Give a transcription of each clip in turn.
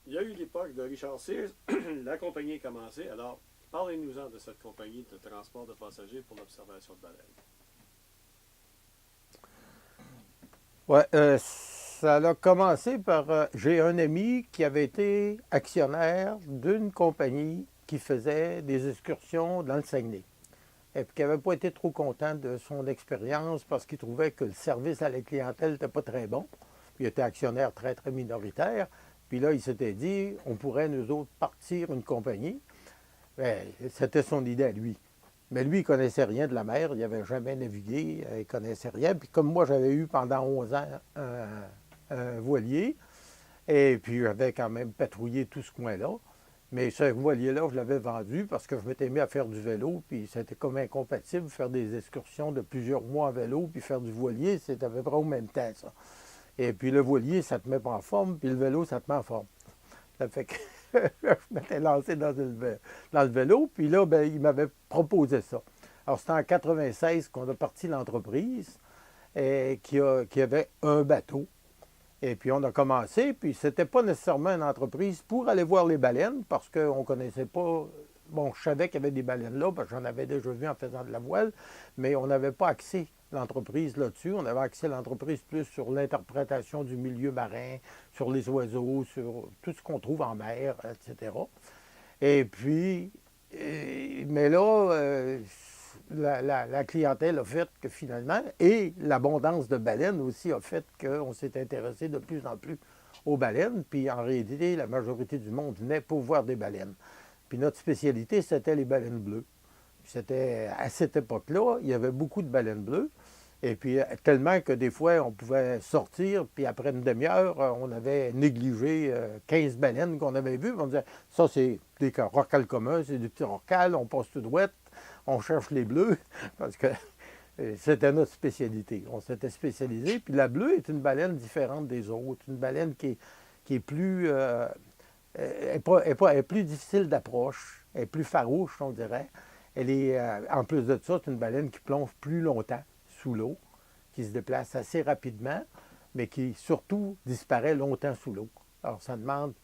Il y a eu l'époque de Richard Sears, la compagnie a commencé. Alors, parlez-nous-en de cette compagnie de transport de passagers pour l'observation de baleines. Ouais, ça a commencé par. J'ai un ami qui avait été actionnaire d'une compagnie qui faisait des excursions dans le Saguenay. Et puis qui n'avait pas été trop content de son expérience parce qu'il trouvait que le service à la clientèle n'était pas très bon. Puis il était actionnaire très, très minoritaire. Puis là, il s'était dit, on pourrait nous autres partir une compagnie. Ben, c'était son idée à lui. Mais lui, il ne connaissait rien de la mer, il n'avait jamais navigué, il ne connaissait rien. Puis comme moi, j'avais eu pendant 11 ans un voilier, et puis j'avais quand même patrouillé tout ce coin-là. Mais ce voilier-là, je l'avais vendu parce que je m'étais mis à faire du vélo, puis c'était comme incompatible, faire des excursions de plusieurs mois en vélo, puis faire du voilier, c'était à peu près au même temps, ça. Et puis le voilier, ça ne te met pas en forme, puis le vélo, ça te met en forme. Ça fait que je m'étais lancé dans le vélo, puis là, ben, il m'avait proposé ça. Alors, c'était en 96 qu'on a parti l'entreprise, qui avait un bateau. Et puis, on a commencé, puis c'était pas nécessairement une entreprise pour aller voir les baleines, parce qu'on connaissait pas. Bon, je savais qu'il y avait des baleines là, parce que j'en avais déjà vu en faisant de la voile, mais on n'avait pas accès l'entreprise là-dessus. On avait accès à l'entreprise plus sur l'interprétation du milieu marin, sur les oiseaux, sur tout ce qu'on trouve en mer, etc. Et puis, mais là, la clientèle a fait que finalement, et l'abondance de baleines aussi a fait qu'on s'est intéressé de plus en plus aux baleines. Puis en réalité, la majorité du monde venait pour voir des baleines. Puis notre spécialité, c'était les baleines bleues. C'était à cette époque-là, il y avait beaucoup de baleines bleues. Et puis, tellement que des fois, on pouvait sortir, puis après une demi-heure, on avait négligé 15 baleines qu'on avait vues. On disait, ça, c'est des rorquals communs, c'est des petits rorquals, on passe tout droit, on cherche les bleus, parce que c'était notre spécialité. On s'était spécialisé. Puis la bleue est une baleine différente des autres, une baleine qui est plus, elle est plus difficile d'approche, elle est plus farouche, on dirait. Elle est, en plus de ça, c'est une baleine qui plonge plus longtemps sous l'eau, qui se déplace assez rapidement, mais qui surtout disparaît longtemps sous l'eau. Alors ça demande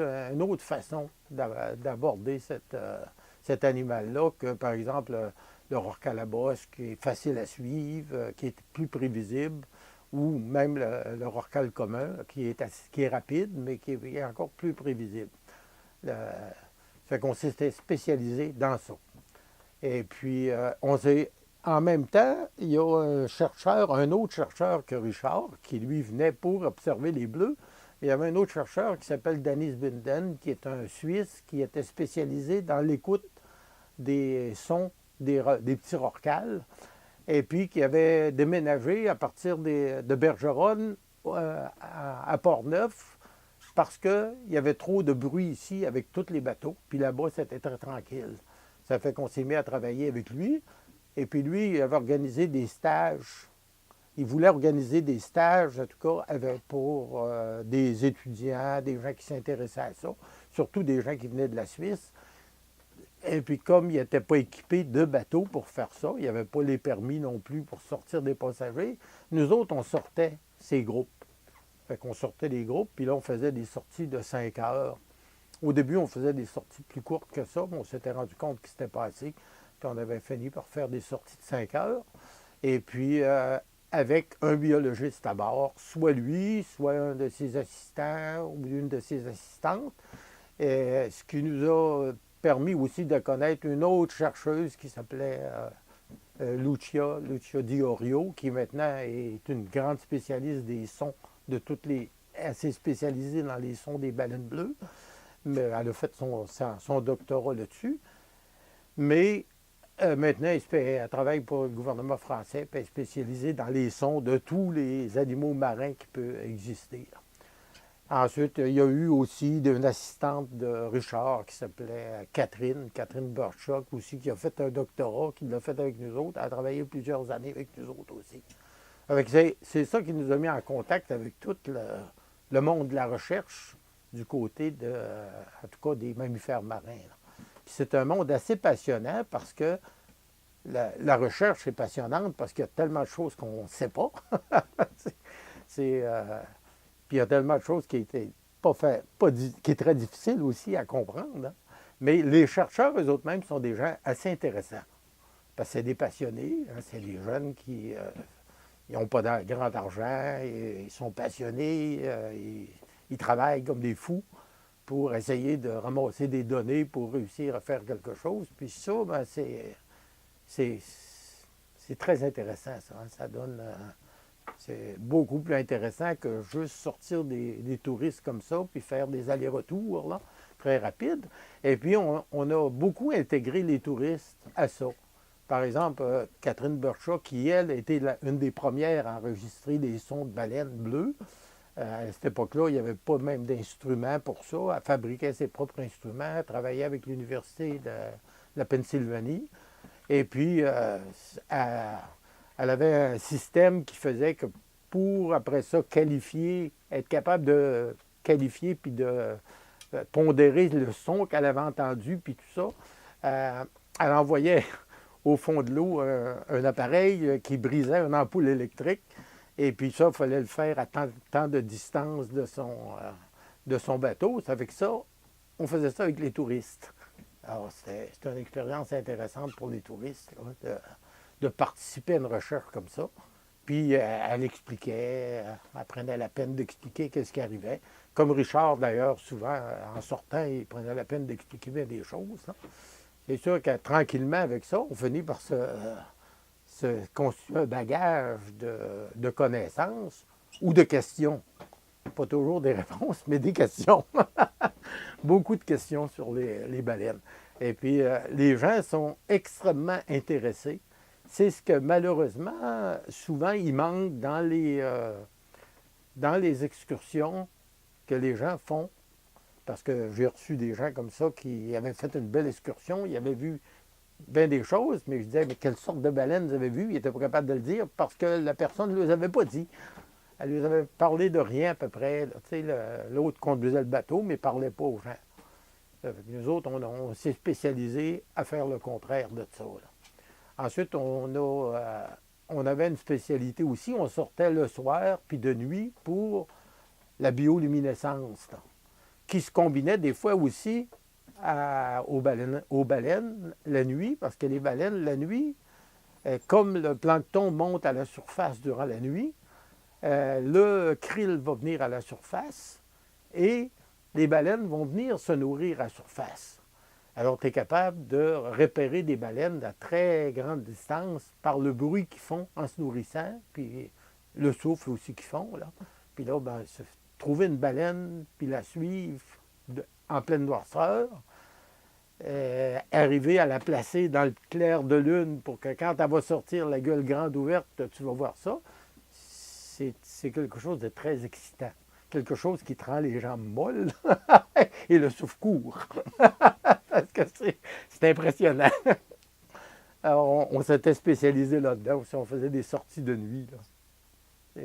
une autre façon d'aborder cet animal-là que, par exemple, le rorqual à bosse, qui est facile à suivre, qui est plus prévisible, ou même le rorqual commun, qui est rapide, mais qui est encore plus prévisible. Le, fait qu'on s'était spécialisé dans ça. Et puis, en même temps, il y a un autre chercheur que Richard, qui lui venait pour observer les bleus. Il y avait un autre chercheur qui s'appelle Danis Binden, qui est un Suisse, qui était spécialisé dans l'écoute des sons des petits rorquals, et puis qui avait déménagé à partir de Bergeronne à Port-Neuf, parce qu'il y avait trop de bruit ici avec tous les bateaux, puis là-bas, c'était très tranquille. Ça fait qu'on s'est mis à travailler avec lui. Et puis lui, il avait organisé des stages. Il voulait organiser des stages, en tout cas, pour des étudiants, des gens qui s'intéressaient à ça, surtout des gens qui venaient de la Suisse. Et puis comme il n'était pas équipé de bateaux pour faire ça, il n'y avait pas les permis non plus pour sortir des passagers, nous autres, on sortait ces groupes. Fait qu'on sortait des groupes, puis là, on faisait des sorties de 5 heures. Au début, on faisait des sorties plus courtes que ça, mais on s'était rendu compte que c'était pas assez. Puis on avait fini par faire des sorties de 5 heures. Et puis, avec un biologiste à bord, soit lui, soit un de ses assistants ou une de ses assistantes. Et ce qui nous a permis aussi de connaître une autre chercheuse qui s'appelait Lucia Diorio, qui maintenant est une grande spécialiste des sons de toutes les. Assez spécialisée dans les sons des baleines bleues. Mais elle a fait son doctorat là-dessus. Mais maintenant, elle travaille pour le gouvernement français, puis elle est spécialisée dans les sons de tous les animaux marins qui peuvent exister. Ensuite, il y a eu aussi une assistante de Richard qui s'appelait Catherine Burchock aussi, qui a fait un doctorat, qui l'a fait avec nous autres. Elle a travaillé plusieurs années avec nous autres aussi. C'est ça qui nous a mis en contact avec tout le monde de la recherche du côté en tout cas, des mammifères marins. Puis c'est un monde assez passionnant parce que la recherche est passionnante parce qu'il y a tellement de choses qu'on ne sait pas. c'est, puis il y a tellement de choses qui n'étaient qui est très difficile aussi à comprendre. Hein. Mais les chercheurs, eux autres mêmes, sont des gens assez intéressants. Parce que c'est des passionnés, hein, c'est des jeunes qui n'ont pas de grand argent, ils sont passionnés, ils travaillent comme des fous pour essayer de ramasser des données pour réussir à faire quelque chose. Puis ça, ben, c'est très intéressant, ça. Hein. Ça donne... c'est beaucoup plus intéressant que juste sortir des touristes comme ça, puis faire des allers-retours, là, très rapides. Et puis, on a beaucoup intégré les touristes à ça. Par exemple, Catherine Burchak, qui, elle, était une des premières à enregistrer des sons de baleines bleues. À cette époque-là, il n'y avait pas même d'instruments pour ça. Elle fabriquait ses propres instruments, elle travaillait avec l'Université de la Pennsylvanie. Et puis, elle avait un système qui faisait que pour, après ça, être capable de qualifier puis de pondérer le son qu'elle avait entendu, puis tout ça, elle envoyait au fond de l'eau un appareil qui brisait une ampoule électrique. Et puis ça, il fallait le faire à tant de distance de son bateau. Ça fait que ça, on faisait ça avec les touristes. Alors, c'était une expérience intéressante pour les touristes, là, de participer à une recherche comme ça. Puis, elle expliquait, elle prenait la peine d'expliquer qu'est-ce qui arrivait. Comme Richard, d'ailleurs, souvent, en sortant, il prenait la peine d'expliquer bien des choses. Là. C'est sûr que tranquillement, avec ça, on finit par se constituer un bagage de connaissances ou de questions. Pas toujours des réponses, mais des questions. Beaucoup de questions sur les baleines. Et puis, les gens sont extrêmement intéressés. C'est ce que, malheureusement, souvent, il manque dans les excursions que les gens font. Parce que j'ai reçu des gens comme ça qui avaient fait une belle excursion, ils avaient vu bien des choses, mais je disais, mais quelle sorte de baleine vous avez vu? Ils n'étaient pas capables de le dire parce que la personne ne les avait pas dit. Elle lui avait parlé de rien à peu près. L'autre conduisait le bateau, mais ne parlait pas aux gens. Nous autres, on s'est spécialisés à faire le contraire de ça. Là. Ensuite, on avait une spécialité aussi. On sortait le soir puis de nuit pour la bioluminescence, là, qui se combinait des fois aussi aux baleines la nuit, parce que les baleines, la nuit, comme le plancton monte à la surface durant la nuit, le krill va venir à la surface et les baleines vont venir se nourrir à la surface. Alors, tu es capable de repérer des baleines à très grande distance par le bruit qu'ils font en se nourrissant, puis le souffle aussi qu'ils font. Là. Puis là, ben, trouver une baleine, puis la suivre en pleine noirceur, arriver à la placer dans le clair de lune pour que quand elle va sortir la gueule grande ouverte, tu vas voir ça, c'est quelque chose de très excitant. Quelque chose qui te rend les jambes molles et le souffle court. Parce que c'est impressionnant. Alors, on s'était spécialisé là-dedans aussi, on faisait des sorties de nuit. Là.